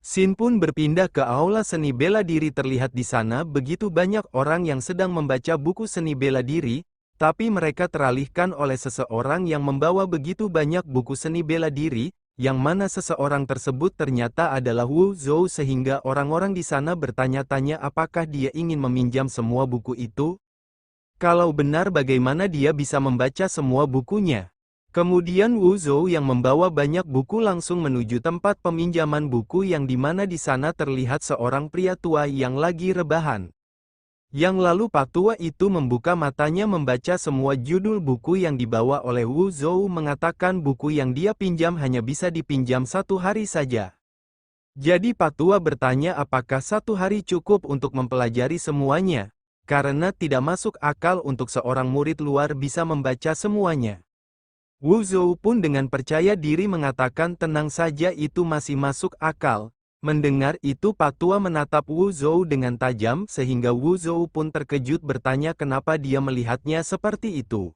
Sin pun berpindah ke aula seni bela diri. Terlihat di sana begitu banyak orang yang sedang membaca buku seni bela diri, tapi mereka teralihkan oleh seseorang yang membawa begitu banyak buku seni bela diri, yang mana seseorang tersebut ternyata adalah Wu Zhou sehingga orang-orang di sana bertanya-tanya apakah dia ingin meminjam semua buku itu? Kalau benar bagaimana dia bisa membaca semua bukunya? Kemudian Wu Zhou yang membawa banyak buku langsung menuju tempat peminjaman buku yang di mana di sana terlihat seorang pria tua yang lagi rebahan. Yang lalu Pak tua itu membuka matanya membaca semua judul buku yang dibawa oleh Wu Zhou mengatakan buku yang dia pinjam hanya bisa dipinjam 1 hari saja. Jadi Pak tua bertanya apakah 1 hari cukup untuk mempelajari semuanya, karena tidak masuk akal untuk seorang murid luar bisa membaca semuanya. Wu Zhou pun dengan percaya diri mengatakan tenang saja itu masih masuk akal. Mendengar itu Pak tua menatap Wu Zhou dengan tajam sehingga Wu Zhou pun terkejut bertanya kenapa dia melihatnya seperti itu.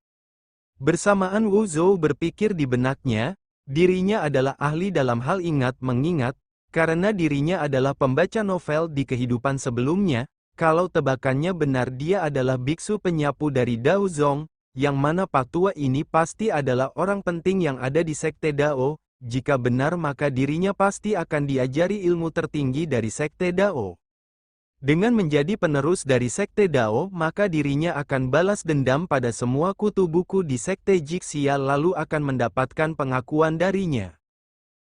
Bersamaan Wu Zhou berpikir di benaknya, dirinya adalah ahli dalam hal ingat-mengingat, karena dirinya adalah pembaca novel di kehidupan sebelumnya, kalau tebakannya benar dia adalah biksu penyapu dari Dao Zong, yang mana Pak tua ini pasti adalah orang penting yang ada di Sekte Dao, jika benar maka dirinya pasti akan diajari ilmu tertinggi dari Sekte Dao. Dengan menjadi penerus dari Sekte Dao maka dirinya akan balas dendam pada semua kutu buku di Sekte Jixia lalu akan mendapatkan pengakuan darinya.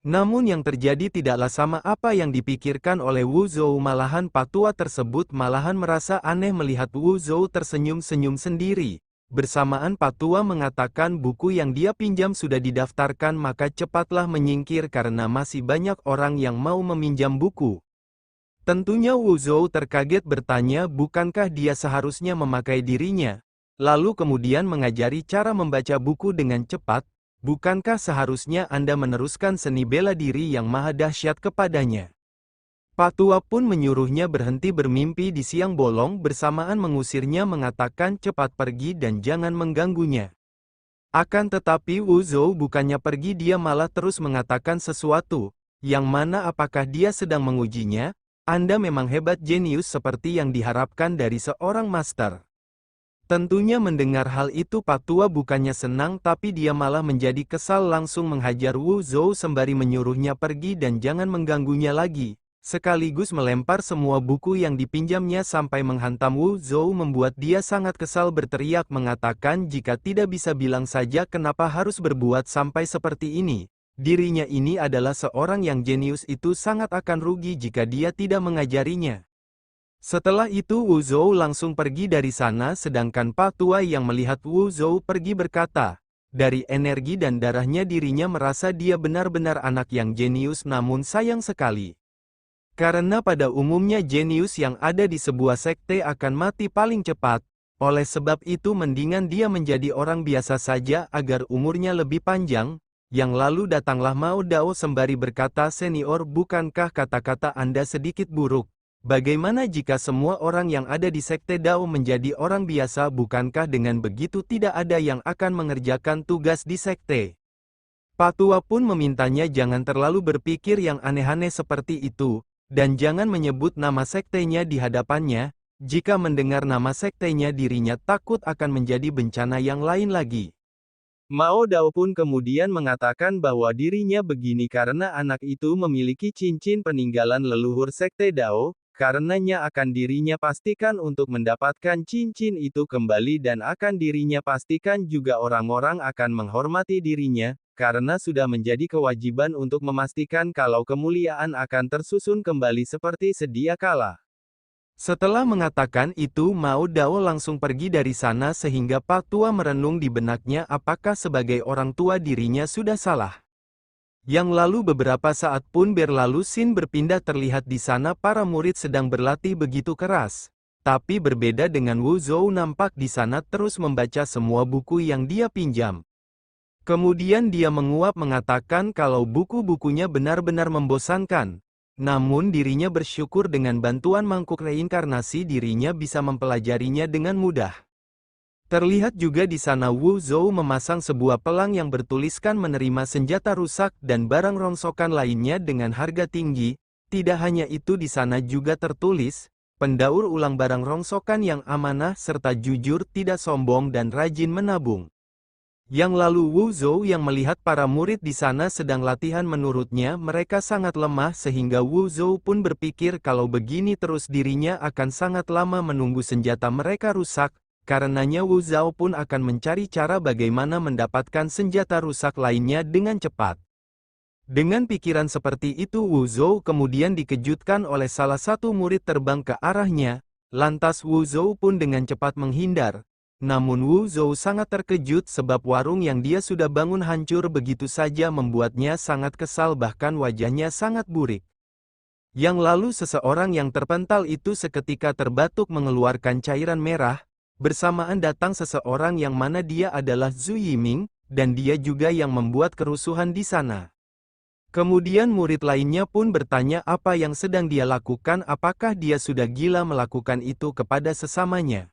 Namun yang terjadi tidaklah sama apa yang dipikirkan oleh Wu Zhou malahan Pak tua tersebut malahan merasa aneh melihat Wu Zhou tersenyum-senyum sendiri. Bersamaan Pak tua mengatakan buku yang dia pinjam sudah didaftarkan maka cepatlah menyingkir karena masih banyak orang yang mau meminjam buku. Tentunya Wu Zhou terkaget bertanya bukankah dia seharusnya memakai dirinya, lalu kemudian mengajari cara membaca buku dengan cepat, bukankah seharusnya Anda meneruskan seni bela diri yang maha dahsyat kepadanya? Pak tua pun menyuruhnya berhenti bermimpi di siang bolong bersamaan mengusirnya mengatakan cepat pergi dan jangan mengganggunya. Akan tetapi Wu Zhou bukannya pergi dia malah terus mengatakan sesuatu, yang mana apakah dia sedang mengujinya? Anda memang hebat jenius seperti yang diharapkan dari seorang master. Tentunya mendengar hal itu Pak tua bukannya senang tapi dia malah menjadi kesal langsung menghajar Wu Zhou sembari menyuruhnya pergi dan jangan mengganggunya lagi. Sekaligus melempar semua buku yang dipinjamnya sampai menghantam Wu Zhou membuat dia sangat kesal berteriak mengatakan jika tidak bisa bilang saja kenapa harus berbuat sampai seperti ini. Dirinya ini adalah seorang yang jenius itu sangat akan rugi jika dia tidak mengajarinya. Setelah itu Wu Zhou langsung pergi dari sana sedangkan Pak tua yang melihat Wu Zhou pergi berkata, dari energi dan darahnya dirinya merasa dia benar-benar anak yang jenius namun sayang sekali. Karena pada umumnya jenius yang ada di sebuah sekte akan mati paling cepat, oleh sebab itu mendingan dia menjadi orang biasa saja agar umurnya lebih panjang, yang lalu datanglah Mao Dao sembari berkata senior bukankah kata-kata Anda sedikit buruk, bagaimana jika semua orang yang ada di Sekte Dao menjadi orang biasa bukankah dengan begitu tidak ada yang akan mengerjakan tugas di sekte? Pak tua pun memintanya jangan terlalu berpikir yang aneh-aneh seperti itu. Dan jangan menyebut nama sektenya di hadapannya, jika mendengar nama sektenya dirinya takut akan menjadi bencana yang lain lagi. Mao Dao pun kemudian mengatakan bahwa dirinya begini karena anak itu memiliki cincin peninggalan leluhur Sekte Dao, karenanya akan dirinya pastikan untuk mendapatkan cincin itu kembali dan akan dirinya pastikan juga orang-orang akan menghormati dirinya, karena sudah menjadi kewajiban untuk memastikan kalau kemuliaan akan tersusun kembali seperti sedia kala. Setelah mengatakan itu Mao Dao langsung pergi dari sana sehingga Pak tua merenung di benaknya apakah sebagai orang tua dirinya sudah salah. Yang lalu beberapa saat pun berlalu Sin berpindah terlihat di sana para murid sedang berlatih begitu keras. Tapi berbeda dengan Wu Zhou nampak di sana terus membaca semua buku yang dia pinjam. Kemudian dia menguap mengatakan kalau buku-bukunya benar-benar membosankan. Namun dirinya bersyukur dengan bantuan mangkuk reinkarnasi dirinya bisa mempelajarinya dengan mudah. Terlihat juga di sana Wu Zhou memasang sebuah pelang yang bertuliskan menerima senjata rusak dan barang rongsokan lainnya dengan harga tinggi, Tidak hanya itu, di sana juga tertulis, pendaur ulang barang rongsokan yang amanah serta jujur, tidak sombong dan rajin menabung. Yang lalu Wu Zhou yang melihat para murid di sana sedang latihan, menurutnya mereka sangat lemah sehingga Wu Zhou pun berpikir kalau begini terus dirinya akan sangat lama menunggu senjata mereka rusak, karenanya Wu Zhou pun akan mencari cara bagaimana mendapatkan senjata rusak lainnya dengan cepat. Dengan pikiran seperti itu, Wu Zhou kemudian dikejutkan oleh salah satu murid terbang ke arahnya, lantas Wu Zhou pun dengan cepat menghindar. Namun Wu Zhou sangat terkejut sebab warung yang dia sudah bangun hancur begitu saja, membuatnya sangat kesal, bahkan wajahnya sangat burik. Yang lalu seseorang yang terpental itu seketika terbatuk mengeluarkan cairan merah, bersamaan datang seseorang yang mana dia adalah Zhu Yiming, dan dia juga yang membuat kerusuhan di sana. Kemudian murid lainnya pun bertanya apa yang sedang dia lakukan, apakah dia sudah gila melakukan itu kepada sesamanya.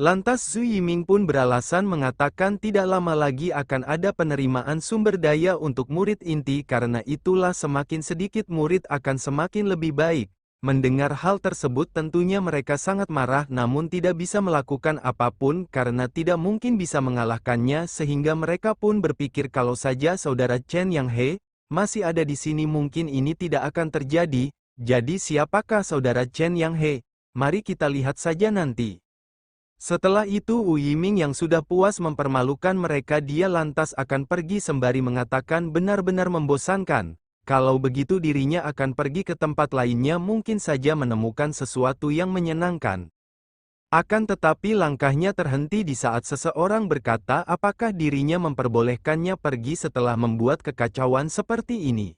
Lantas Zhu Yiming pun beralasan mengatakan tidak lama lagi akan ada penerimaan sumber daya untuk murid inti, karena itulah semakin sedikit murid akan semakin lebih baik. Mendengar hal tersebut tentunya mereka sangat marah, namun tidak bisa melakukan apapun karena tidak mungkin bisa mengalahkannya, sehingga mereka pun berpikir kalau saja saudara Chen Yang He masih ada di sini mungkin ini tidak akan terjadi. Jadi siapakah saudara Chen Yang He? Mari kita lihat saja nanti. Setelah itu Wu Yiming yang sudah puas mempermalukan mereka, dia lantas akan pergi sembari mengatakan benar-benar membosankan. Kalau begitu dirinya akan pergi ke tempat lainnya, mungkin saja menemukan sesuatu yang menyenangkan. Akan tetapi langkahnya terhenti di saat seseorang berkata apakah dirinya memperbolehkannya pergi setelah membuat kekacauan seperti ini.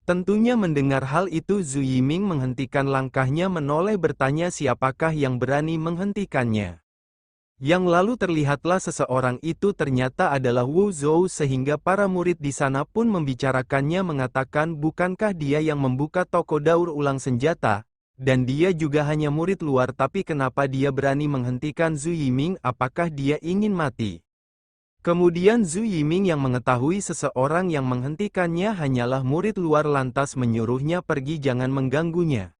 Tentunya mendengar hal itu Zhu Yiming menghentikan langkahnya menoleh bertanya siapakah yang berani menghentikannya. Yang lalu terlihatlah seseorang itu ternyata adalah Wu Zhou, sehingga para murid di sana pun membicarakannya mengatakan bukankah dia yang membuka toko daur ulang senjata, dan dia juga hanya murid luar, tapi kenapa dia berani menghentikan Zhu Yiming, apakah dia ingin mati? Kemudian Zhu Yiming yang mengetahui seseorang yang menghentikannya hanyalah murid luar lantas menyuruhnya pergi, jangan mengganggunya.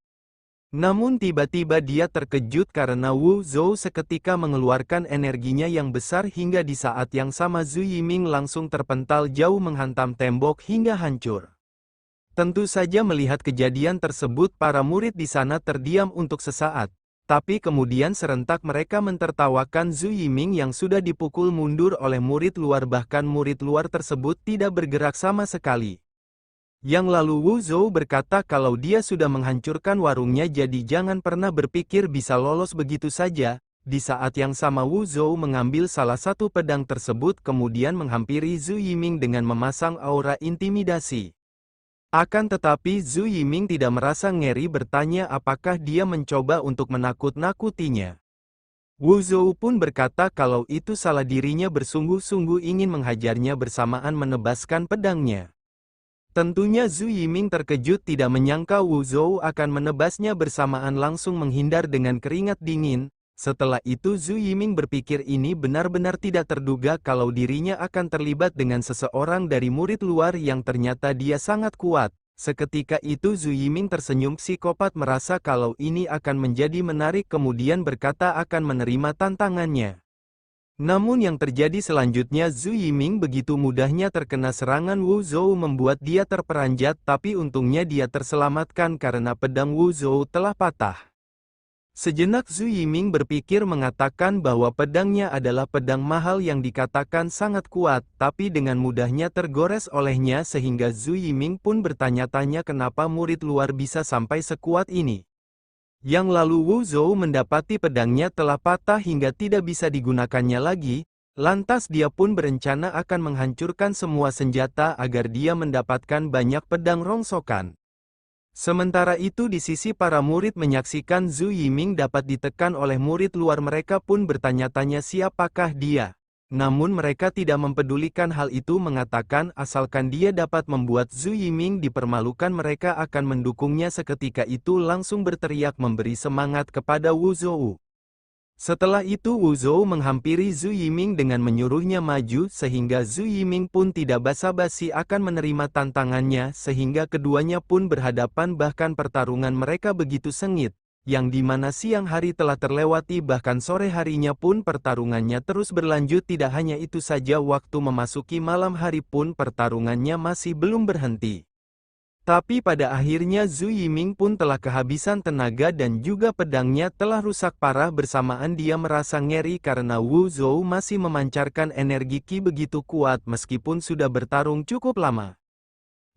Namun tiba-tiba dia terkejut karena Wu Zhou seketika mengeluarkan energinya yang besar hingga di saat yang sama Zhu Yiming langsung terpental jauh menghantam tembok hingga hancur. Tentu saja melihat kejadian tersebut para murid di sana terdiam untuk sesaat. Tapi kemudian serentak mereka mentertawakan Zhu Yiming yang sudah dipukul mundur oleh murid luar, bahkan murid luar tersebut tidak bergerak sama sekali. Yang lalu Wu Zhou berkata kalau dia sudah menghancurkan warungnya jadi jangan pernah berpikir bisa lolos begitu saja. Di saat yang sama Wu Zhou mengambil salah satu pedang tersebut kemudian menghampiri Zhu Yiming dengan memasang aura intimidasi. Akan tetapi Zhu Yiming tidak merasa ngeri, bertanya apakah dia mencoba untuk menakut-nakutinya. Wu Zhou pun berkata kalau itu salah, dirinya bersungguh-sungguh ingin menghajarnya bersamaan menebaskan pedangnya. Tentunya Zhu Yiming terkejut tidak menyangka Wu Zhou akan menebasnya bersamaan, langsung menghindar dengan keringat dingin. Setelah itu Zhu Yiming berpikir ini benar-benar tidak terduga kalau dirinya akan terlibat dengan seseorang dari murid luar yang ternyata dia sangat kuat. Seketika itu Zhu Yiming tersenyum psikopat merasa kalau ini akan menjadi menarik kemudian berkata akan menerima tantangannya. Namun yang terjadi selanjutnya Zhu Yiming begitu mudahnya terkena serangan Wu Zhou membuat dia terperanjat, tapi untungnya dia terselamatkan karena pedang Wu Zhou telah patah. Sejenak Zhu Yiming berpikir mengatakan bahwa pedangnya adalah pedang mahal yang dikatakan sangat kuat, tapi dengan mudahnya tergores olehnya sehingga Zhu Yiming pun bertanya-tanya kenapa murid luar bisa sampai sekuat ini. Yang lalu Wu Zhou mendapati pedangnya telah patah hingga tidak bisa digunakannya lagi, lantas dia pun berencana akan menghancurkan semua senjata agar dia mendapatkan banyak pedang rongsokan. Sementara itu di sisi para murid menyaksikan Zhu Yiming dapat ditekan oleh murid luar, mereka pun bertanya-tanya siapakah dia. Namun mereka tidak mempedulikan hal itu, mengatakan asalkan dia dapat membuat Zhu Yiming dipermalukan mereka akan mendukungnya. Seketika itu langsung berteriak memberi semangat kepada Wu Zhou. Setelah itu Wu Zhou menghampiri Zhu Yiming dengan menyuruhnya maju sehingga Zhu Yiming pun tidak basa-basi akan menerima tantangannya sehingga keduanya pun berhadapan bahkan pertarungan mereka begitu sengit, yang dimana siang hari telah terlewati bahkan sore harinya pun pertarungannya terus berlanjut tidak hanya itu saja waktu memasuki malam hari pun pertarungannya masih belum berhenti. Tapi pada akhirnya Zhu Yiming pun telah kehabisan tenaga dan juga pedangnya telah rusak parah bersamaan dia merasa ngeri karena Wu Zhou masih memancarkan energi Qi begitu kuat meskipun sudah bertarung cukup lama.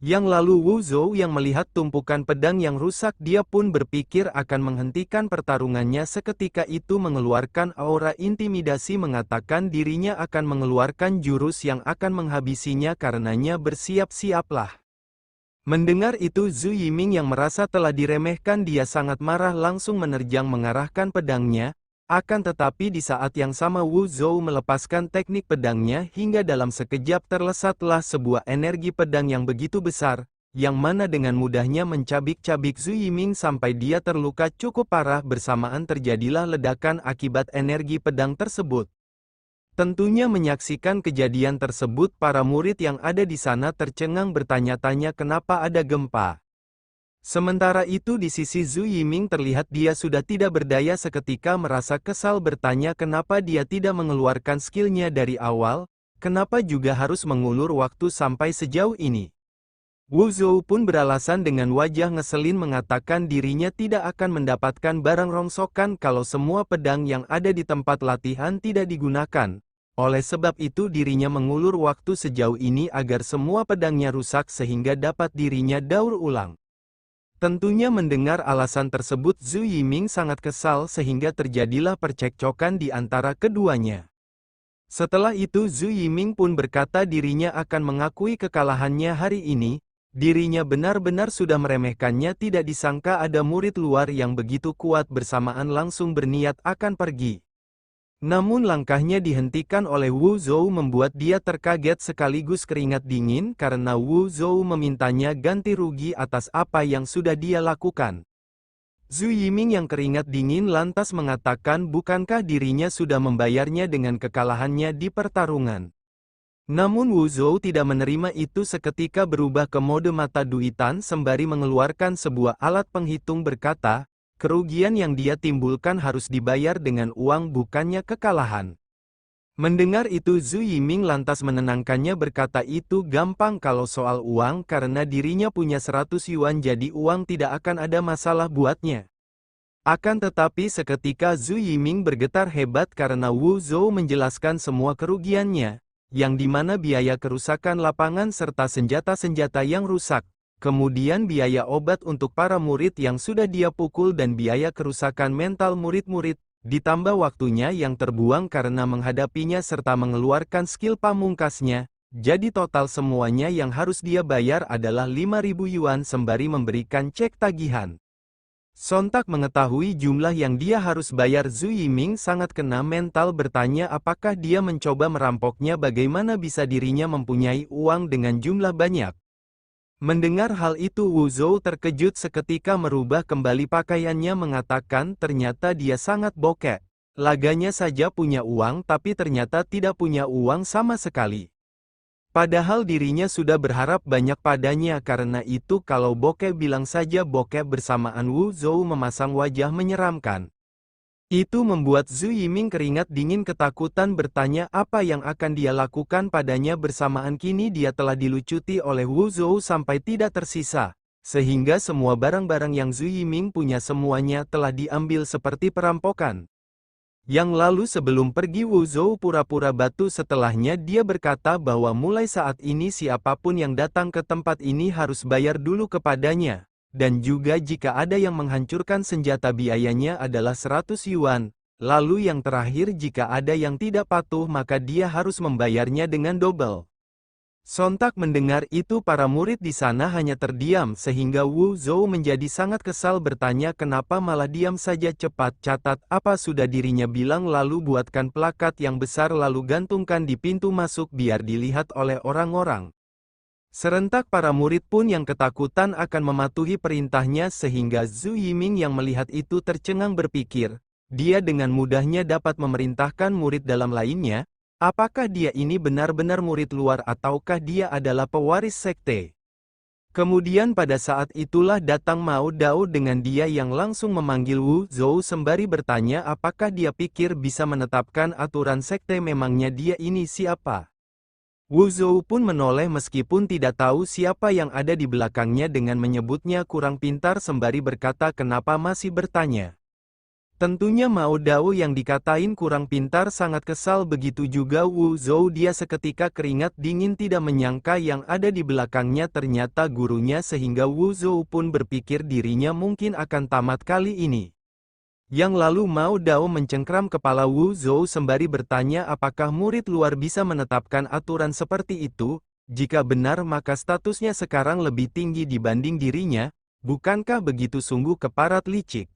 Yang lalu Wu Zhou yang melihat tumpukan pedang yang rusak dia pun berpikir akan menghentikan pertarungannya seketika itu mengeluarkan aura intimidasi mengatakan dirinya akan mengeluarkan jurus yang akan menghabisinya karenanya bersiap-siaplah. Mendengar itu Zhu Yiming yang merasa telah diremehkan dia sangat marah langsung menerjang mengarahkan pedangnya, akan tetapi di saat yang sama Wu Zhou melepaskan teknik pedangnya hingga dalam sekejap terlesatlah sebuah energi pedang yang begitu besar, yang mana dengan mudahnya mencabik-cabik Zhu Yiming sampai dia terluka cukup parah bersamaan terjadilah ledakan akibat energi pedang tersebut. Tentunya menyaksikan kejadian tersebut para murid yang ada di sana tercengang bertanya-tanya kenapa ada gempa. Sementara itu di sisi Zhu Yiming terlihat dia sudah tidak berdaya seketika merasa kesal bertanya kenapa dia tidak mengeluarkan skillnya dari awal, kenapa juga harus mengulur waktu sampai sejauh ini. Wu Zhou pun beralasan dengan wajah ngeselin mengatakan dirinya tidak akan mendapatkan barang rongsokan kalau semua pedang yang ada di tempat latihan tidak digunakan. Oleh sebab itu dirinya mengulur waktu sejauh ini agar semua pedangnya rusak sehingga dapat dirinya daur ulang. Tentunya mendengar alasan tersebut Zhu Yiming sangat kesal sehingga terjadilah percekcokan di antara keduanya. Setelah itu Zhu Yiming pun berkata dirinya akan mengakui kekalahannya hari ini. Dirinya benar-benar sudah meremehkannya tidak disangka ada murid luar yang begitu kuat bersamaan langsung berniat akan pergi. Namun langkahnya dihentikan oleh Wu Zhou membuat dia terkaget sekaligus keringat dingin karena Wu Zhou memintanya ganti rugi atas apa yang sudah dia lakukan. Zhu Yiming yang keringat dingin lantas mengatakan bukankah dirinya sudah membayarnya dengan kekalahannya di pertarungan. Namun Wu Zhou tidak menerima itu seketika berubah ke mode mata duitan sembari mengeluarkan sebuah alat penghitung berkata, kerugian yang dia timbulkan harus dibayar dengan uang bukannya kekalahan. Mendengar itu Zhu Yiming lantas menenangkannya berkata itu gampang kalau soal uang karena dirinya punya 100 yuan jadi uang tidak akan ada masalah buatnya. Akan tetapi seketika Zhu Yiming bergetar hebat karena Wu Zhou menjelaskan semua kerugiannya, yang dimana biaya kerusakan lapangan serta senjata-senjata yang rusak, kemudian biaya obat untuk para murid yang sudah dia pukul dan biaya kerusakan mental murid-murid, ditambah waktunya yang terbuang karena menghadapinya serta mengeluarkan skill pamungkasnya, jadi total semuanya yang harus dia bayar adalah 5.000 yuan sembari memberikan cek tagihan. Sontak mengetahui jumlah yang dia harus bayar Zhu Yiming sangat kena mental bertanya apakah dia mencoba merampoknya bagaimana bisa dirinya mempunyai uang dengan jumlah banyak. Mendengar hal itu Wu Zhou terkejut seketika merubah kembali pakaiannya mengatakan ternyata dia sangat bokek. Laganya saja punya uang tapi ternyata tidak punya uang sama sekali. Padahal dirinya sudah berharap banyak padanya karena itu kalau bokeh bilang saja bokeh bersamaan Wu Zhou memasang wajah menyeramkan. Itu membuat Zhu Yiming keringat dingin ketakutan bertanya apa yang akan dia lakukan padanya bersamaan kini dia telah dilucuti oleh Wu Zhou sampai tidak tersisa. Sehingga semua barang-barang yang Zhu Yiming punya semuanya telah diambil seperti perampokan. Yang lalu sebelum pergi Wu Zhou pura-pura batu setelahnya dia berkata bahwa mulai saat ini siapapun yang datang ke tempat ini harus bayar dulu kepadanya, dan juga jika ada yang menghancurkan senjata biayanya adalah 100 yuan, lalu yang terakhir jika ada yang tidak patuh maka dia harus membayarnya dengan double. Sontak mendengar itu para murid di sana hanya terdiam sehingga Wu Zhou menjadi sangat kesal bertanya kenapa malah diam saja cepat catat apa sudah dirinya bilang lalu buatkan plakat yang besar lalu gantungkan di pintu masuk biar dilihat oleh orang-orang. Serentak para murid pun yang ketakutan akan mematuhi perintahnya sehingga Zhu Yiming yang melihat itu tercengang berpikir, dia dengan mudahnya dapat memerintahkan murid dalam lainnya. Apakah dia ini benar-benar murid luar ataukah dia adalah pewaris sekte? Kemudian pada saat itulah datang Mao Dao dengan dia yang langsung memanggil Wu Zhou sembari bertanya apakah dia pikir bisa menetapkan aturan sekte, memangnya dia ini siapa? Wu Zhou pun menoleh meskipun tidak tahu siapa yang ada di belakangnya dengan menyebutnya kurang pintar sembari berkata kenapa masih bertanya. Tentunya Mao Dao yang dikatain kurang pintar sangat kesal, begitu juga Wu Zhou, dia seketika keringat dingin tidak menyangka yang ada di belakangnya ternyata gurunya sehingga Wu Zhou pun berpikir dirinya mungkin akan tamat kali ini. Yang lalu Mao Dao mencengkram kepala Wu Zhou sembari bertanya apakah murid luar bisa menetapkan aturan seperti itu, jika benar maka statusnya sekarang lebih tinggi dibanding dirinya, bukankah begitu, sungguh keparat licik.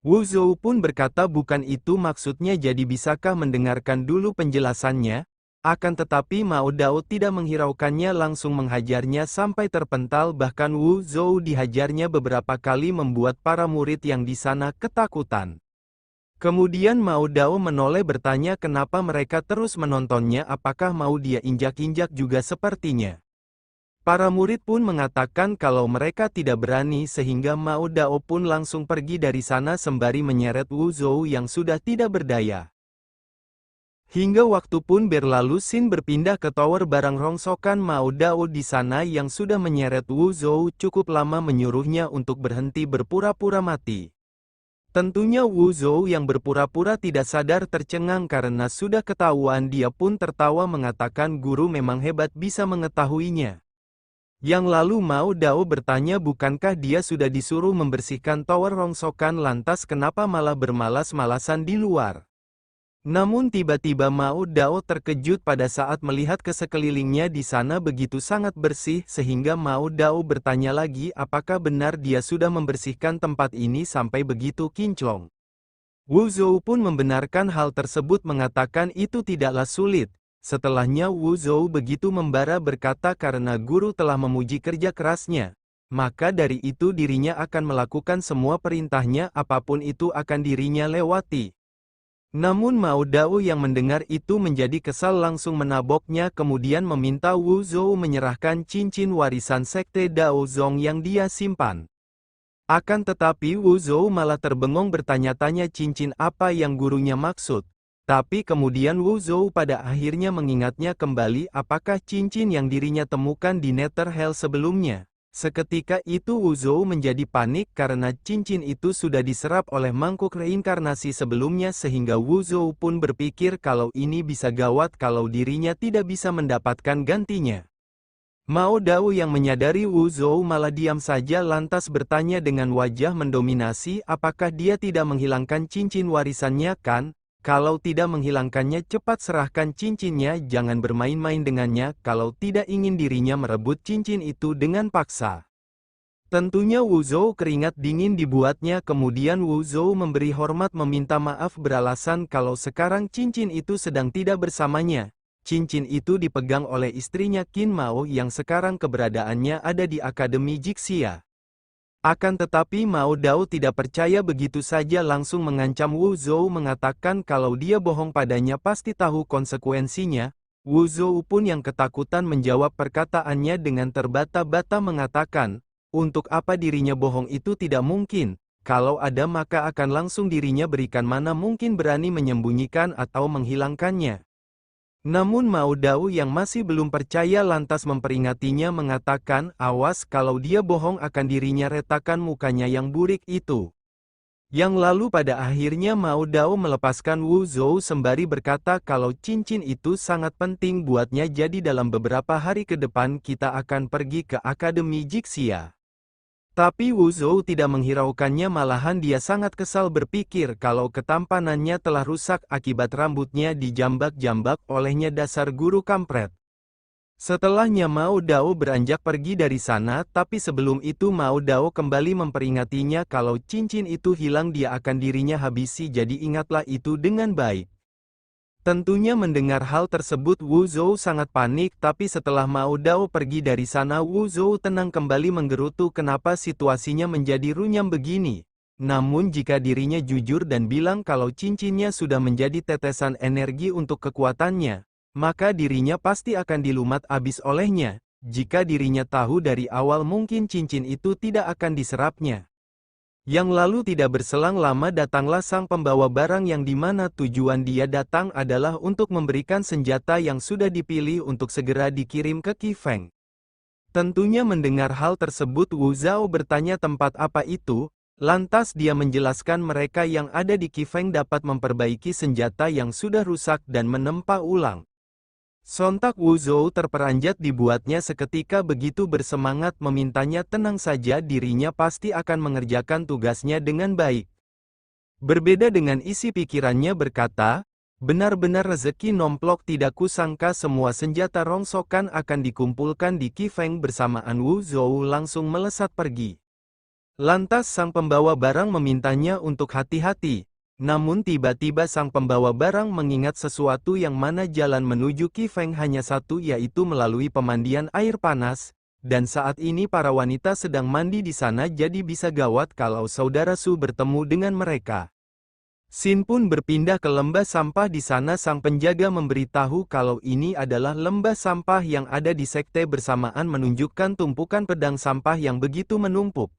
Wu Zhou pun berkata bukan itu maksudnya, jadi bisakah mendengarkan dulu penjelasannya? Akan tetapi Mao Dao tidak menghiraukannya, langsung menghajarnya sampai terpental, bahkan Wu Zhou dihajarnya beberapa kali membuat para murid yang di sana ketakutan. Kemudian Mao Dao menoleh bertanya kenapa mereka terus menontonnya, apakah mau dia injak-injak juga sepertinya. Para murid pun mengatakan kalau mereka tidak berani sehingga Mao Dao pun langsung pergi dari sana sembari menyeret Wu Zhou yang sudah tidak berdaya. Hingga waktu pun berlalu, Xin berpindah ke tower barang rongsokan Mao Dao di sana yang sudah menyeret Wu Zhou cukup lama, menyuruhnya untuk berhenti berpura-pura mati. Tentunya Wu Zhou yang berpura-pura tidak sadar tercengang karena sudah ketahuan, dia pun tertawa mengatakan guru memang hebat bisa mengetahuinya. Yang lalu Mao Dao bertanya bukankah dia sudah disuruh membersihkan tower rongsokan, lantas kenapa malah bermalas-malasan di luar? Namun tiba-tiba Mao Dao terkejut pada saat melihat ke sekelilingnya di sana begitu sangat bersih sehingga Mao Dao bertanya lagi apakah benar dia sudah membersihkan tempat ini sampai begitu kinclong. Wu Zhou pun membenarkan hal tersebut mengatakan itu tidaklah sulit. Setelahnya Wu Zhou begitu membara berkata karena guru telah memuji kerja kerasnya, maka dari itu dirinya akan melakukan semua perintahnya, apapun itu akan dirinya lewati. Namun Mao Dao yang mendengar itu menjadi kesal, langsung menaboknya kemudian meminta Wu Zhou menyerahkan cincin warisan sekte Dao Zong yang dia simpan. Akan tetapi Wu Zhou malah terbengong bertanya-tanya cincin apa yang gurunya maksud. Tapi kemudian Wu Zhou pada akhirnya mengingatnya kembali apakah cincin yang dirinya temukan di Nether Hell sebelumnya. Seketika itu Wu Zhou menjadi panik karena cincin itu sudah diserap oleh mangkuk reinkarnasi sebelumnya sehingga Wu Zhou pun berpikir kalau ini bisa gawat kalau dirinya tidak bisa mendapatkan gantinya. Mao Dao yang menyadari Wu Zhou malah diam saja lantas bertanya dengan wajah mendominasi apakah dia tidak menghilangkan cincin warisannya kan? Kalau tidak menghilangkannya cepat serahkan cincinnya, jangan bermain-main dengannya, kalau tidak ingin dirinya merebut cincin itu dengan paksa. Tentunya Wu Zhou keringat dingin dibuatnya, kemudian Wu Zhou memberi hormat meminta maaf beralasan kalau sekarang cincin itu sedang tidak bersamanya. Cincin itu dipegang oleh istrinya Qin Mao yang sekarang keberadaannya ada di Akademi Jixia. Akan tetapi Mao Dao tidak percaya begitu saja, langsung mengancam Wu Zhou mengatakan kalau dia bohong padanya pasti tahu konsekuensinya. Wu Zhou pun yang ketakutan menjawab perkataannya dengan terbata-bata mengatakan, untuk apa dirinya bohong itu tidak mungkin, kalau ada maka akan langsung dirinya berikan, mana mungkin berani menyembunyikan atau menghilangkannya. Namun Mao Dao yang masih belum percaya lantas memperingatinya mengatakan, awas kalau dia bohong akan dirinya retakan mukanya yang burik itu. Yang lalu pada akhirnya Mao Dao melepaskan Wu Zhou sembari berkata kalau cincin itu sangat penting buatnya, jadi dalam beberapa hari ke depan kita akan pergi ke Akademi Jixia. Tapi Wu Zhou tidak menghiraukannya, malahan dia sangat kesal berpikir kalau ketampanannya telah rusak akibat rambutnya dijambak-jambak olehnya, dasar guru kampret. Setelahnya Mao Dao beranjak pergi dari sana, tapi sebelum itu Mao Dao kembali memperingatinya kalau cincin itu hilang dia akan dirinya habisi, jadi ingatlah itu dengan baik. Tentunya mendengar hal tersebut Wu Zhou sangat panik, tapi setelah Mao Dao pergi dari sana Wu Zhou tenang kembali menggerutu kenapa situasinya menjadi runyam begini. Namun jika dirinya jujur dan bilang kalau cincinnya sudah menjadi tetesan energi untuk kekuatannya, maka dirinya pasti akan dilumat habis olehnya. Jika dirinya tahu dari awal mungkin cincin itu tidak akan diserapnya. Yang lalu tidak berselang lama datanglah sang pembawa barang yang dimana tujuan dia datang adalah untuk memberikan senjata yang sudah dipilih untuk segera dikirim ke Qi Feng. Tentunya mendengar hal tersebut Wu Zhao bertanya tempat apa itu, lantas dia menjelaskan mereka yang ada di Qi Feng dapat memperbaiki senjata yang sudah rusak dan menempa ulang. Sontak Wu Zhou terperanjat dibuatnya seketika begitu bersemangat memintanya tenang saja dirinya pasti akan mengerjakan tugasnya dengan baik. Berbeda dengan isi pikirannya berkata, benar-benar rezeki nomplok tidak kusangka semua senjata rongsokan akan dikumpulkan di Qi Feng bersamaan Wu Zhou langsung melesat pergi. Lantas sang pembawa barang memintanya untuk hati-hati. Namun tiba-tiba sang pembawa barang mengingat sesuatu yang mana jalan menuju Qi Feng hanya satu yaitu melalui pemandian air panas, dan saat ini para wanita sedang mandi di sana jadi bisa gawat kalau saudara Su bertemu dengan mereka. Sin pun berpindah ke lembah sampah di sana sang penjaga memberitahu kalau ini adalah lembah sampah yang ada di sekte bersamaan menunjukkan tumpukan pedang sampah yang begitu menumpuk.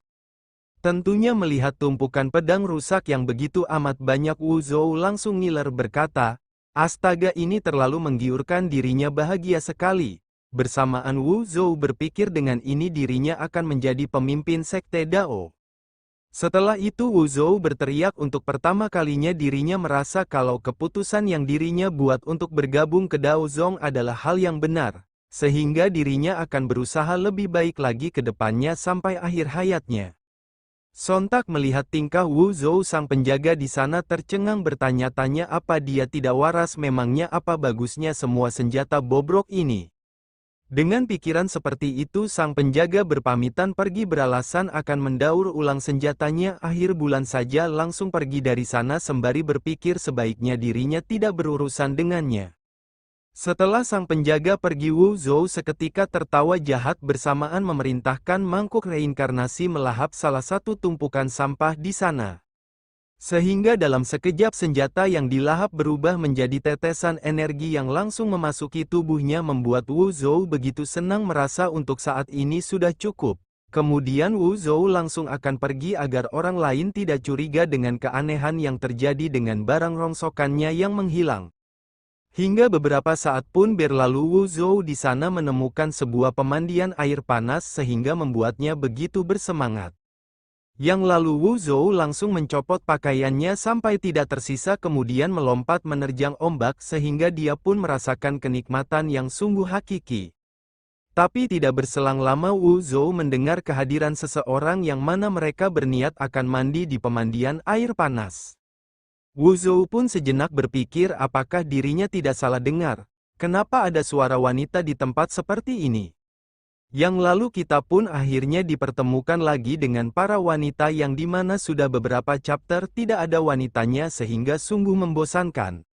Tentunya melihat tumpukan pedang rusak yang begitu amat banyak Wu Zhou langsung ngiler berkata, astaga ini terlalu menggiurkan dirinya bahagia sekali. Bersamaan Wu Zhou berpikir dengan ini dirinya akan menjadi pemimpin sekte Dao. Setelah itu Wu Zhou berteriak untuk pertama kalinya dirinya merasa kalau keputusan yang dirinya buat untuk bergabung ke Dao Zong adalah hal yang benar, sehingga dirinya akan berusaha lebih baik lagi ke depannya sampai akhir hayatnya. Sontak melihat tingkah Wu Zhou sang penjaga di sana tercengang bertanya-tanya apa dia tidak waras memangnya apa bagusnya semua senjata bobrok ini. Dengan pikiran seperti itu sang penjaga berpamitan pergi beralasan akan mendaur ulang senjatanya akhir bulan saja langsung pergi dari sana sembari berpikir sebaiknya dirinya tidak berurusan dengannya. Setelah sang penjaga pergi Wu Zhou seketika tertawa jahat bersamaan memerintahkan mangkuk reinkarnasi melahap salah satu tumpukan sampah di sana. Sehingga dalam sekejap senjata yang dilahap berubah menjadi tetesan energi yang langsung memasuki tubuhnya membuat Wu Zhou begitu senang merasa untuk saat ini sudah cukup. Kemudian Wu Zhou langsung akan pergi agar orang lain tidak curiga dengan keanehan yang terjadi dengan barang rongsokannya yang menghilang. Hingga beberapa saat pun berlalu Wu Zhou di sana menemukan sebuah pemandian air panas sehingga membuatnya begitu bersemangat. Yang lalu Wu Zhou langsung mencopot pakaiannya sampai tidak tersisa kemudian melompat menerjang ombak sehingga dia pun merasakan kenikmatan yang sungguh hakiki. Tapi tidak berselang lama Wu Zhou mendengar kehadiran seseorang yang mana mereka berniat akan mandi di pemandian air panas. Wu Zhou pun sejenak berpikir apakah dirinya tidak salah dengar, kenapa ada suara wanita di tempat seperti ini. Yang lalu kita pun akhirnya dipertemukan lagi dengan para wanita yang dimana sudah beberapa chapter tidak ada wanitanya sehingga sungguh membosankan.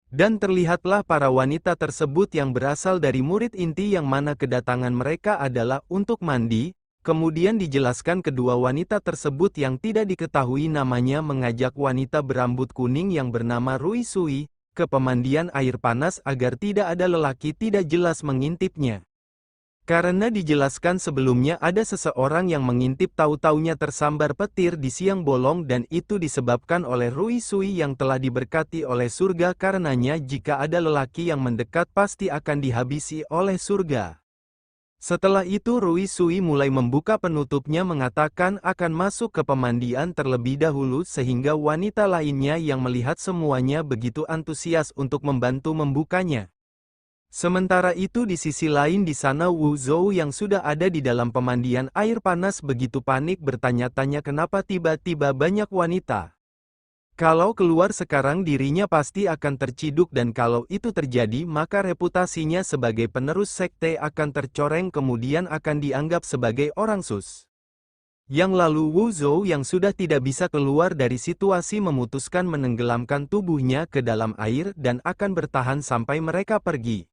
Dan terlihatlah para wanita tersebut yang berasal dari murid inti yang mana kedatangan mereka adalah untuk mandi. Kemudian dijelaskan kedua wanita tersebut yang tidak diketahui namanya mengajak wanita berambut kuning yang bernama Rui Sui ke pemandian air panas agar tidak ada lelaki tidak jelas mengintipnya. Karena dijelaskan sebelumnya ada seseorang yang mengintip tahu-taunya tersambar petir di siang bolong dan itu disebabkan oleh Rui Sui yang telah diberkati oleh surga karenanya jika ada lelaki yang mendekat pasti akan dihabisi oleh surga. Setelah itu Rui Sui mulai membuka penutupnya mengatakan akan masuk ke pemandian terlebih dahulu sehingga wanita lainnya yang melihat semuanya begitu antusias untuk membantu membukanya. Sementara itu di sisi lain di sana Wu Zhou yang sudah ada di dalam pemandian air panas begitu panik bertanya-tanya kenapa tiba-tiba banyak wanita. Kalau keluar sekarang dirinya pasti akan terciduk dan kalau itu terjadi maka reputasinya sebagai penerus sekte akan tercoreng kemudian akan dianggap sebagai orang sus. Yang lalu Wu Zhou yang sudah tidak bisa keluar dari situasi memutuskan menenggelamkan tubuhnya ke dalam air dan akan bertahan sampai mereka pergi.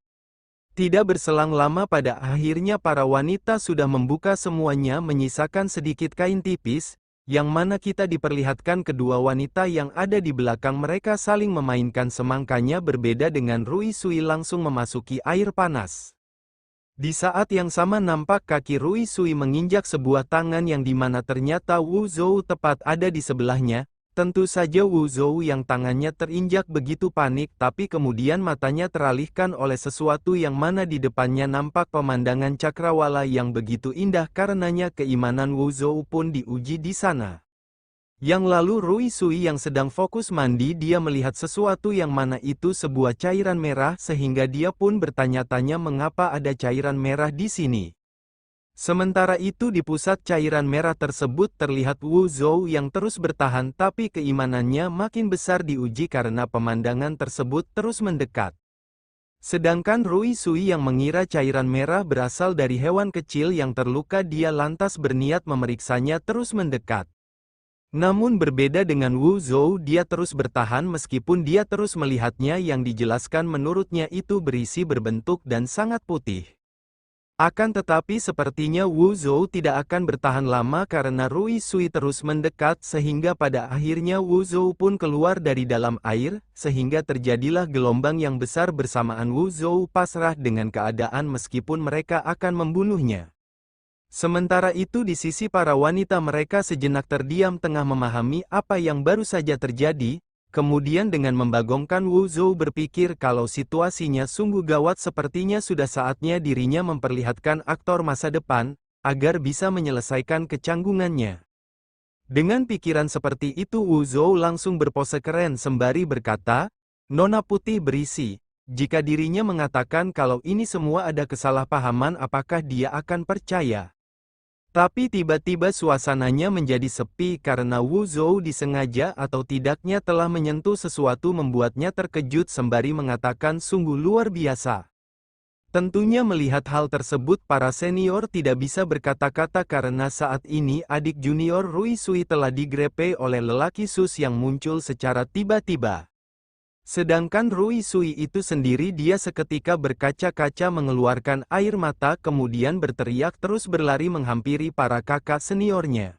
Tidak berselang lama pada akhirnya para wanita sudah membuka semuanya menyisakan sedikit kain tipis, yang mana kita diperlihatkan kedua wanita yang ada di belakang mereka saling memainkan semangkanya berbeda dengan Rui Sui langsung memasuki air panas. Di saat yang sama nampak kaki Rui Sui menginjak sebuah tangan yang dimana ternyata Wu Zhou tepat ada di sebelahnya. Tentu saja Wu Zhou yang tangannya terinjak begitu panik tapi kemudian matanya teralihkan oleh sesuatu yang mana di depannya nampak pemandangan cakrawala yang begitu indah karenanya keimanan Wu Zhou pun diuji di sana. Yang lalu Rui Sui yang sedang fokus mandi dia melihat sesuatu yang mana itu sebuah cairan merah sehingga dia pun bertanya-tanya mengapa ada cairan merah di sini. Sementara itu di pusat cairan merah tersebut terlihat Wu Zhou yang terus bertahan tapi keimanannya makin besar diuji karena pemandangan tersebut terus mendekat. Sedangkan Rui Sui yang mengira cairan merah berasal dari hewan kecil yang terluka dia lantas berniat memeriksanya terus mendekat. Namun berbeda dengan Wu Zhou dia terus bertahan meskipun dia terus melihatnya yang dijelaskan menurutnya itu berisi berbentuk dan sangat putih. Akan tetapi sepertinya Wu Zhou tidak akan bertahan lama karena Rui Sui terus mendekat sehingga pada akhirnya Wu Zhou pun keluar dari dalam air, sehingga terjadilah gelombang yang besar bersamaan Wu Zhou pasrah dengan keadaan meskipun mereka akan membunuhnya. Sementara itu di sisi para wanita mereka sejenak terdiam tengah memahami apa yang baru saja terjadi, kemudian dengan membagongkan Wu Zhou berpikir kalau situasinya sungguh gawat sepertinya sudah saatnya dirinya memperlihatkan aktor masa depan, agar bisa menyelesaikan kecanggungannya. Dengan pikiran seperti itu Wu Zhou langsung berpose keren sembari berkata, "Nona putih berisi, jika dirinya mengatakan kalau ini semua ada kesalahpahaman apakah dia akan percaya?" Tapi tiba-tiba suasananya menjadi sepi karena Wu Zhou disengaja atau tidaknya telah menyentuh sesuatu membuatnya terkejut sembari mengatakan sungguh luar biasa. Tentunya melihat hal tersebut para senior tidak bisa berkata-kata karena saat ini adik junior Rui Sui telah digrepe oleh lelaki sus yang muncul secara tiba-tiba. Sedangkan Rui Sui itu sendiri dia seketika berkaca-kaca mengeluarkan air mata kemudian berteriak terus berlari menghampiri para kakak seniornya.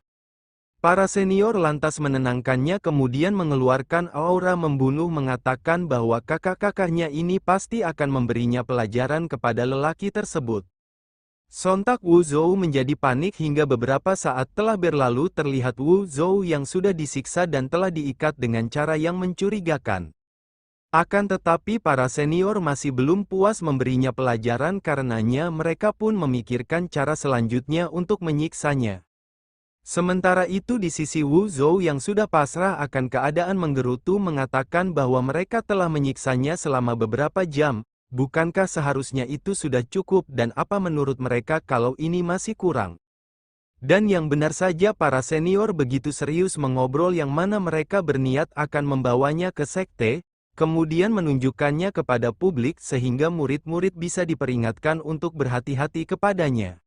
Para senior lantas menenangkannya kemudian mengeluarkan aura membunuh mengatakan bahwa kakak-kakaknya ini pasti akan memberinya pelajaran kepada lelaki tersebut. Sontak Wu Zhou menjadi panik hingga beberapa saat telah berlalu terlihat Wu Zhou yang sudah disiksa dan telah diikat dengan cara yang mencurigakan. Akan tetapi para senior masih belum puas memberinya pelajaran karenanya mereka pun memikirkan cara selanjutnya untuk menyiksanya. Sementara itu di sisi Wu Zhou yang sudah pasrah akan keadaan menggerutu mengatakan bahwa mereka telah menyiksanya selama beberapa jam, bukankah seharusnya itu sudah cukup dan apa menurut mereka kalau ini masih kurang? Dan yang benar saja para senior begitu serius mengobrol yang mana mereka berniat akan membawanya ke sekte, kemudian menunjukkannya kepada publik sehingga murid-murid bisa diperingatkan untuk berhati-hati kepadanya.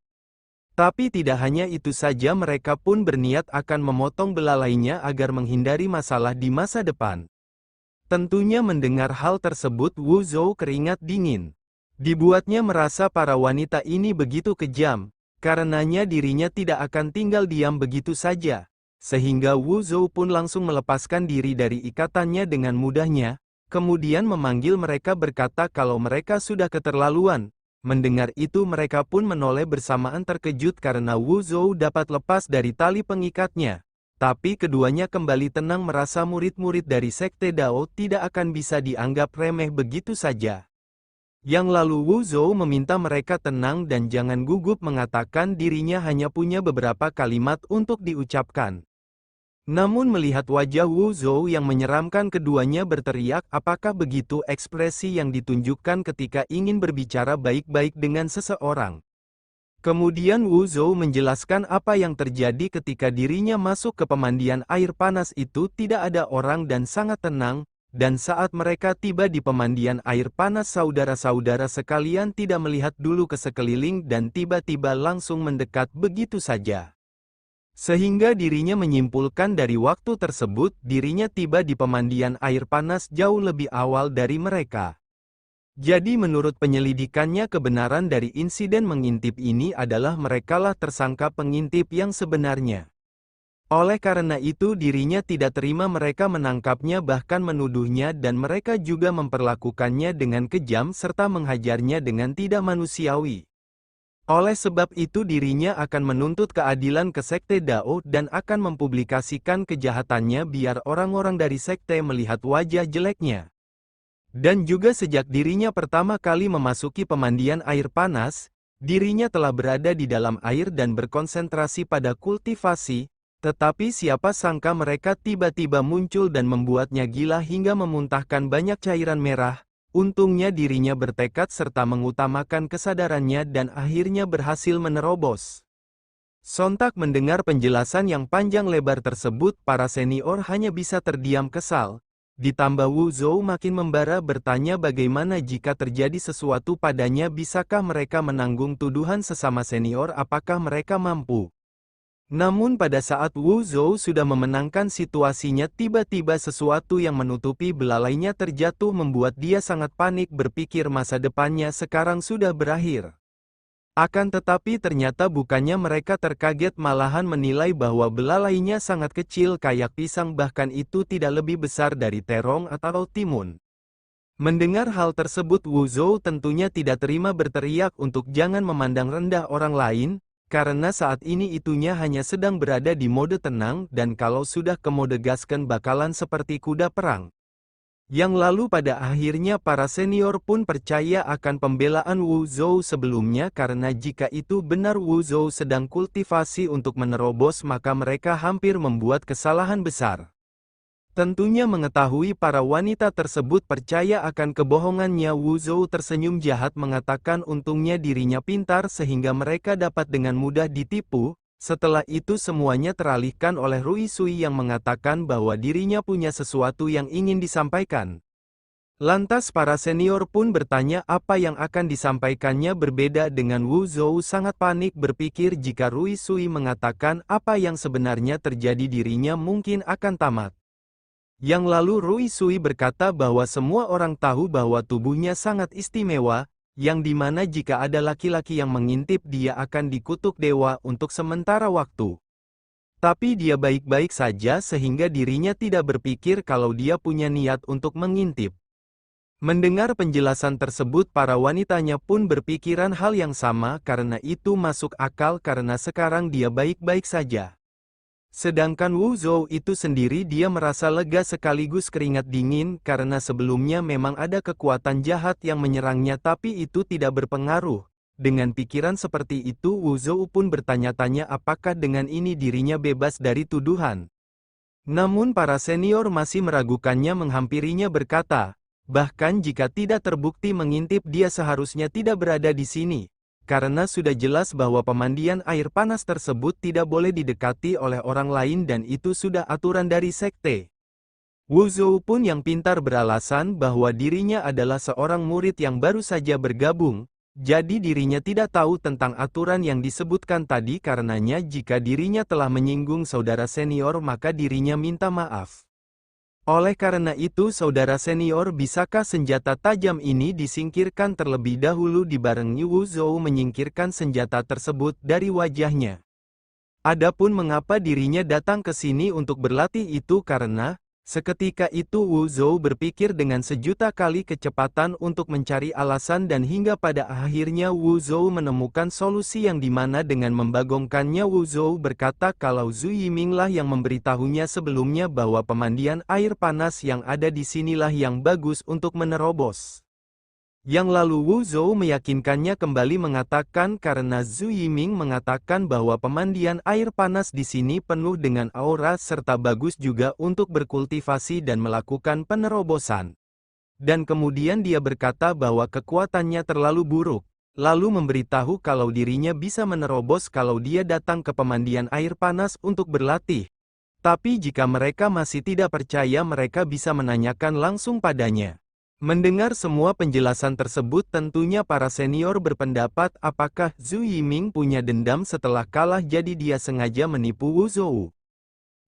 Tapi tidak hanya itu saja mereka pun berniat akan memotong belalainya agar menghindari masalah di masa depan. Tentunya mendengar hal tersebut Wu Zhou keringat dingin. Dibuatnya merasa para wanita ini begitu kejam, karenanya dirinya tidak akan tinggal diam begitu saja. Sehingga Wu Zhou pun langsung melepaskan diri dari ikatannya dengan mudahnya, kemudian memanggil mereka berkata kalau mereka sudah keterlaluan. Mendengar itu mereka pun menoleh bersamaan terkejut karena Wu Zhou dapat lepas dari tali pengikatnya. Tapi keduanya kembali tenang merasa murid-murid dari Sekte Dao tidak akan bisa dianggap remeh begitu saja. Yang lalu Wu Zhou meminta mereka tenang dan jangan gugup mengatakan dirinya hanya punya beberapa kalimat untuk diucapkan. Namun melihat wajah Wu Zhou yang menyeramkan keduanya berteriak apakah begitu ekspresi yang ditunjukkan ketika ingin berbicara baik-baik dengan seseorang. Kemudian Wu Zhou menjelaskan apa yang terjadi ketika dirinya masuk ke pemandian air panas itu tidak ada orang dan sangat tenang, dan saat mereka tiba di pemandian air panas saudara-saudara sekalian tidak melihat dulu ke sekeliling dan tiba-tiba langsung mendekat begitu saja. Sehingga dirinya menyimpulkan dari waktu tersebut dirinya tiba di pemandian air panas jauh lebih awal dari mereka. Jadi menurut penyelidikannya kebenaran dari insiden mengintip ini adalah merekalah tersangka pengintip yang sebenarnya. Oleh karena itu dirinya tidak terima mereka menangkapnya bahkan menuduhnya dan mereka juga memperlakukannya dengan kejam serta menghajarnya dengan tidak manusiawi. Oleh sebab itu dirinya akan menuntut keadilan ke Sekte Dao dan akan mempublikasikan kejahatannya biar orang-orang dari sekte melihat wajah jeleknya. Dan juga sejak dirinya pertama kali memasuki pemandian air panas, dirinya telah berada di dalam air dan berkonsentrasi pada kultivasi, tetapi siapa sangka mereka tiba-tiba muncul dan membuatnya gila hingga memuntahkan banyak cairan merah. Untungnya dirinya bertekad serta mengutamakan kesadarannya dan akhirnya berhasil menerobos. Sontak mendengar penjelasan yang panjang lebar tersebut, para senior hanya bisa terdiam kesal. Ditambah Wu Zhou makin membara bertanya bagaimana jika terjadi sesuatu padanya, bisakah mereka menanggung tuduhan sesama senior, apakah mereka mampu? Namun pada saat Wu Zhou sudah memenangkan situasinya, tiba-tiba sesuatu yang menutupi belalainya terjatuh membuat dia sangat panik berpikir masa depannya sekarang sudah berakhir. Akan tetapi ternyata bukannya mereka terkaget, malahan menilai bahwa belalainya sangat kecil kayak pisang, bahkan itu tidak lebih besar dari terong atau timun. Mendengar hal tersebut Wu Zhou tentunya tidak terima, berteriak untuk jangan memandang rendah orang lain, karena saat ini itunya hanya sedang berada di mode tenang dan kalau sudah ke mode gasken bakalan seperti kuda perang. Yang lalu pada akhirnya para senior pun percaya akan pembelaan Wu Zhou sebelumnya, karena jika itu benar Wu Zhou sedang kultivasi untuk menerobos maka mereka hampir membuat kesalahan besar. Tentunya mengetahui para wanita tersebut percaya akan kebohongannya, Wu Zhou tersenyum jahat mengatakan untungnya dirinya pintar sehingga mereka dapat dengan mudah ditipu. Setelah itu semuanya teralihkan oleh Rui Sui yang mengatakan bahwa dirinya punya sesuatu yang ingin disampaikan. Lantas para senior pun bertanya apa yang akan disampaikannya. Berbeda dengan Wu Zhou sangat panik berpikir jika Rui Sui mengatakan apa yang sebenarnya terjadi dirinya mungkin akan tamat. Yang lalu Rui Sui berkata bahwa semua orang tahu bahwa tubuhnya sangat istimewa, yang dimana jika ada laki-laki yang mengintip dia akan dikutuk dewa untuk sementara waktu. Tapi dia baik-baik saja sehingga dirinya tidak berpikir kalau dia punya niat untuk mengintip. Mendengar penjelasan tersebut para wanitanya pun berpikiran hal yang sama, karena itu masuk akal karena sekarang dia baik-baik saja. Sedangkan Wu Zhou itu sendiri dia merasa lega sekaligus keringat dingin karena sebelumnya memang ada kekuatan jahat yang menyerangnya tapi itu tidak berpengaruh. Dengan pikiran seperti itu Wu Zhou pun bertanya-tanya apakah dengan ini dirinya bebas dari tuduhan. Namun para senior masih meragukannya, menghampirinya berkata, bahkan jika tidak terbukti mengintip dia seharusnya tidak berada di sini. Karena sudah jelas bahwa pemandian air panas tersebut tidak boleh didekati oleh orang lain dan itu sudah aturan dari sekte. Wu Zhou pun yang pintar beralasan bahwa dirinya adalah seorang murid yang baru saja bergabung, jadi dirinya tidak tahu tentang aturan yang disebutkan tadi, karenanya jika dirinya telah menyinggung saudara senior maka dirinya minta maaf. Oleh karena itu saudara senior, bisakah senjata tajam ini disingkirkan terlebih dahulu? Dibarengi Wu Zhou menyingkirkan senjata tersebut dari wajahnya. Adapun mengapa dirinya datang ke sini untuk berlatih itu karena, seketika itu Wu Zhou berpikir dengan sejuta kali kecepatan untuk mencari alasan dan hingga pada akhirnya Wu Zhou menemukan solusi yang dimana dengan membagongkannya Wu Zhou berkata kalau Zhu Yiming lah yang memberitahunya sebelumnya bahwa pemandian air panas yang ada di sinilah yang bagus untuk menerobos. Yang lalu Wu Zhou meyakinkannya kembali mengatakan karena Zhu Yiming mengatakan bahwa pemandian air panas di sini penuh dengan aura serta bagus juga untuk berkultivasi dan melakukan penerobosan. Dan kemudian dia berkata bahwa kekuatannya terlalu buruk, lalu memberitahu kalau dirinya bisa menerobos kalau dia datang ke pemandian air panas untuk berlatih. Tapi jika mereka masih tidak percaya mereka bisa menanyakan langsung padanya. Mendengar semua penjelasan tersebut tentunya para senior berpendapat apakah Zhu Yiming punya dendam setelah kalah jadi dia sengaja menipu Wu Zhou.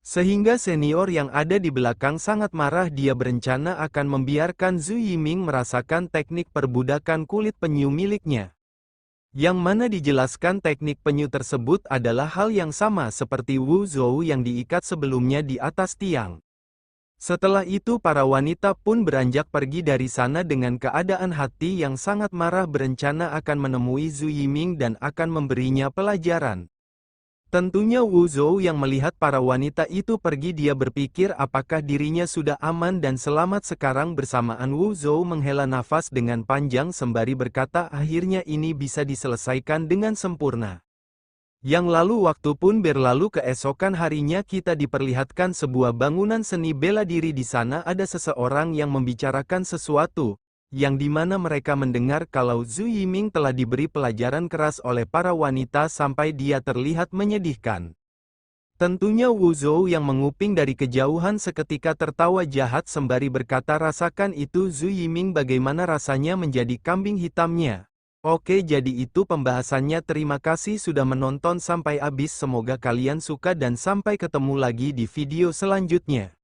Sehingga senior yang ada di belakang sangat marah, dia berencana akan membiarkan Zhu Yiming merasakan teknik perbudakan kulit penyu miliknya. Yang mana dijelaskan teknik penyu tersebut adalah hal yang sama seperti Wu Zhou yang diikat sebelumnya di atas tiang. Setelah itu para wanita pun beranjak pergi dari sana dengan keadaan hati yang sangat marah, berencana akan menemui Zhu Yiming dan akan memberinya pelajaran. Tentunya Wu Zhou yang melihat para wanita itu pergi, dia berpikir apakah dirinya sudah aman dan selamat. Sekarang bersamaan Wu Zhou menghela nafas dengan panjang sembari berkata, akhirnya ini bisa diselesaikan dengan sempurna. Yang lalu waktu pun berlalu, keesokan harinya kita diperlihatkan sebuah bangunan seni bela diri. Di sana ada seseorang yang membicarakan sesuatu, yang dimana mereka mendengar kalau Zhu Yiming telah diberi pelajaran keras oleh para wanita sampai dia terlihat menyedihkan. Tentunya Wu Zhou yang menguping dari kejauhan seketika tertawa jahat sembari berkata, rasakan itu Zhu Yiming, bagaimana rasanya menjadi kambing hitamnya. Oke, jadi itu pembahasannya. Terima kasih sudah menonton sampai habis, semoga kalian suka dan sampai ketemu lagi di video selanjutnya.